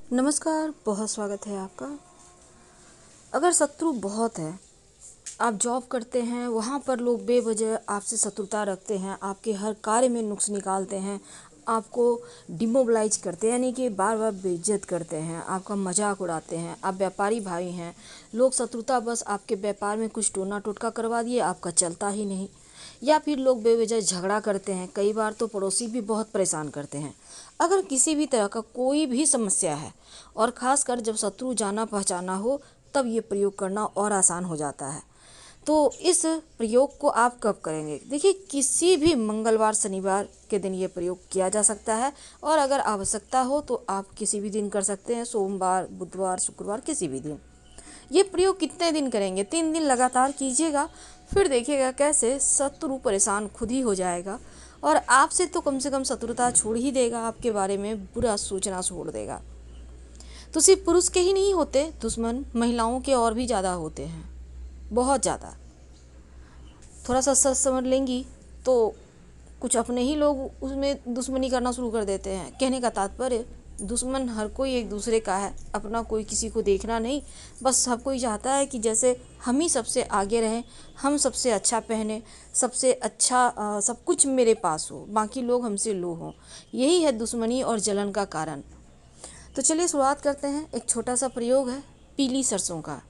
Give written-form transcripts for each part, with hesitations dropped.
नमस्कार, बहुत स्वागत है आपका। अगर शत्रु बहुत है, आप जॉब करते हैं, वहाँ पर लोग बेवजह आपसे शत्रुता रखते हैं, आपके हर कार्य में नुक्स निकालते हैं, आपको डिमोबलाइज करते हैं, यानी कि बार बार बेइज्जत करते हैं, आपका मजाक उड़ाते हैं, आप व्यापारी भाई हैं, लोग शत्रुता बस आपके व्यापार में कुछ टोना टोटका करवा दिए, आपका चलता ही नहीं, या फिर लोग बेवजह झगड़ा करते हैं। कई बार तो पड़ोसी भी बहुत परेशान करते हैं। अगर किसी भी तरह का कोई भी समस्या है और ख़ासकर जब शत्रु जाना पहचाना हो, तब ये प्रयोग करना और आसान हो जाता है। तो इस प्रयोग को आप कब करेंगे? देखिए, किसी भी मंगलवार शनिवार के दिन ये प्रयोग किया जा सकता है, और अगर आवश्यकता हो तो आप किसी भी दिन कर सकते हैं, सोमवार, बुधवार, शुक्रवार, किसी भी दिन। ये प्रयोग कितने दिन करेंगे? 3 दिन लगातार कीजिएगा, फिर देखिएगा कैसे शत्रु परेशान खुद ही हो जाएगा और आपसे तो कम से कम शत्रुता छोड़ ही देगा, आपके बारे में बुरा सोचना छोड़ देगा। तो सिर्फ पुरुष के ही नहीं होते दुश्मन, महिलाओं के और भी ज़्यादा होते हैं, बहुत ज़्यादा। थोड़ा सा सच समझ लेंगी तो कुछ अपने ही लोग उसमें दुश्मनी करना शुरू कर देते हैं। कहने का तात्पर्य, दुश्मन हर कोई एक दूसरे का है, अपना कोई किसी को देखना नहीं। बस सब कोई चाहता है कि जैसे हम ही सबसे आगे रहें, हम सबसे अच्छा पहने, सबसे अच्छा सब कुछ मेरे पास हो, बाकी लोग हमसे लो हों। यही है दुश्मनी और जलन का कारण। तो चलिए शुरुआत करते हैं। एक छोटा सा प्रयोग है पीली सरसों का।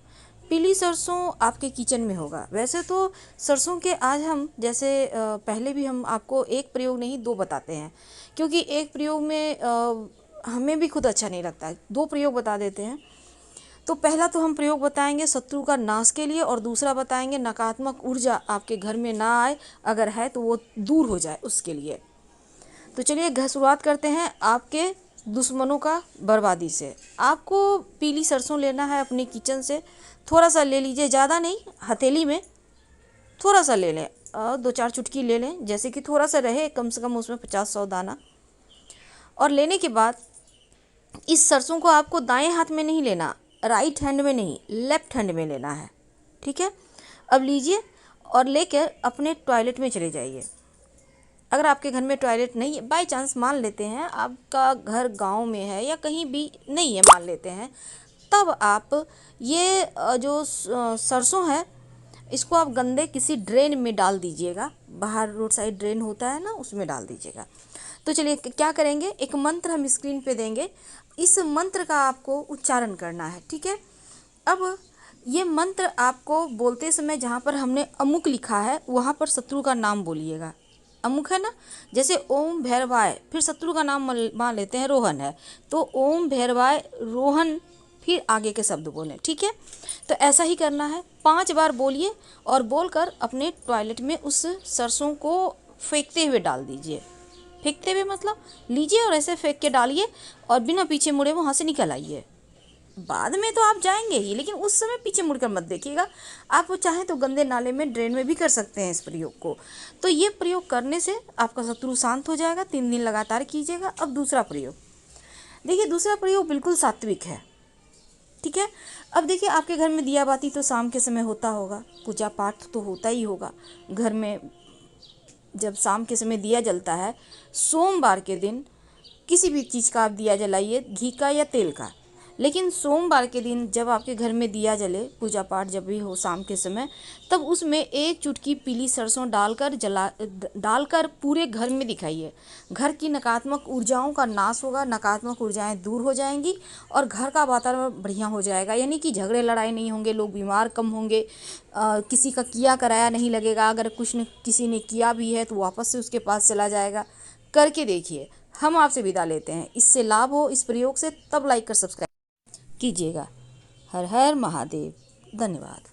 पीली सरसों आपके किचन में होगा। वैसे तो सरसों के आज हम जैसे पहले भी हम आपको एक प्रयोग नहीं 2 बताते हैं, क्योंकि एक प्रयोग में हमें भी खुद अच्छा नहीं लगता है। 2 प्रयोग बता देते हैं। तो पहला तो हम प्रयोग बताएंगे शत्रु का नाश के लिए, और दूसरा बताएंगे नकारात्मक ऊर्जा आपके घर में ना आए, अगर है तो वो दूर हो जाए उसके लिए। तो चलिए शुरुआत करते हैं आपके दुश्मनों का बर्बादी से। आपको पीली सरसों लेना है अपने किचन से। थोड़ा सा ले लीजिए, ज़्यादा नहीं, हथेली में थोड़ा सा ले लें, 2-4 चुटकी ले लें, जैसे कि थोड़ा सा रहे, कम से कम उसमें 50-100 दाना। और लेने के बाद इस सरसों को आपको दाएं हाथ में नहीं लेना, राइट हैंड में नहीं, लेफ्ट हैंड में लेना है, ठीक है। अब लीजिए और लेकर अपने टॉयलेट में चले जाइए। अगर आपके घर में टॉयलेट नहीं है, बाय चांस मान लेते हैं आपका घर गांव में है या कहीं भी नहीं है, मान लेते हैं, तब आप ये जो सरसों है, इसको आप गंदे किसी ड्रेन में डाल दीजिएगा। बाहर रोड साइड ड्रेन होता है ना, उसमें डाल दीजिएगा। तो चलिए क्या करेंगे, एक मंत्र हम स्क्रीन पे देंगे, इस मंत्र का आपको उच्चारण करना है, ठीक है। अब ये मंत्र आपको बोलते समय जहाँ पर हमने अमुक लिखा है वहाँ पर शत्रु का नाम बोलिएगा। अमुक है ना, जैसे ओम भैरवाय, फिर शत्रु का नाम मान लेते हैं रोहन है, तो ओम भैरवाय रोहन, फिर आगे के शब्द बोलें, ठीक है। तो ऐसा ही करना है, 5 बार बोलिए और बोलकर अपने टॉयलेट में उस सरसों को फेंकते हुए डाल दीजिए। फेंकते हुए मतलब लीजिए और ऐसे फेंक के डालिए और बिना पीछे मुड़े वहाँ से निकल आइए। बाद में तो आप जाएंगे ही, लेकिन उस समय पीछे मुड़कर मत देखिएगा। आप चाहें तो गंदे नाले में, ड्रेन में भी कर सकते हैं इस प्रयोग को। तो ये प्रयोग करने से आपका शत्रु शांत हो जाएगा। 3 दिन लगातार कीजिएगा। अब दूसरा प्रयोग देखिए, दूसरा प्रयोग बिल्कुल सात्विक है, ठीक है। अब देखिए, आपके घर में दिया बाती तो शाम के समय होता होगा, पूजा पाठ तो होता ही होगा घर में। जब शाम के समय दिया जलता है, सोमवार के दिन किसी भी चीज़ का आप दिया जलाइए, घी का या तेल का, लेकिन सोमवार के दिन जब आपके घर में दिया जले, पूजा पाठ जब भी हो शाम के समय, तब उसमें 1 चुटकी पीली सरसों डालकर पूरे घर में दिखाइए। घर की नकारात्मक ऊर्जाओं का नाश होगा, नकारात्मक ऊर्जाएं दूर हो जाएंगी और घर का वातावरण बढ़िया हो जाएगा। यानी कि झगड़े लड़ाई नहीं होंगे, लोग बीमार कम होंगे, किसी का किया कराया नहीं लगेगा। अगर किसी ने किया भी है तो वापस से उसके पास चला जाएगा। करके देखिए। हम आपसे विदा लेते हैं। इससे लाभ हो इस प्रयोग से, तब लाइक कर सब्सक्राइब कीजिएगा। हर हर महादेव। धन्यवाद।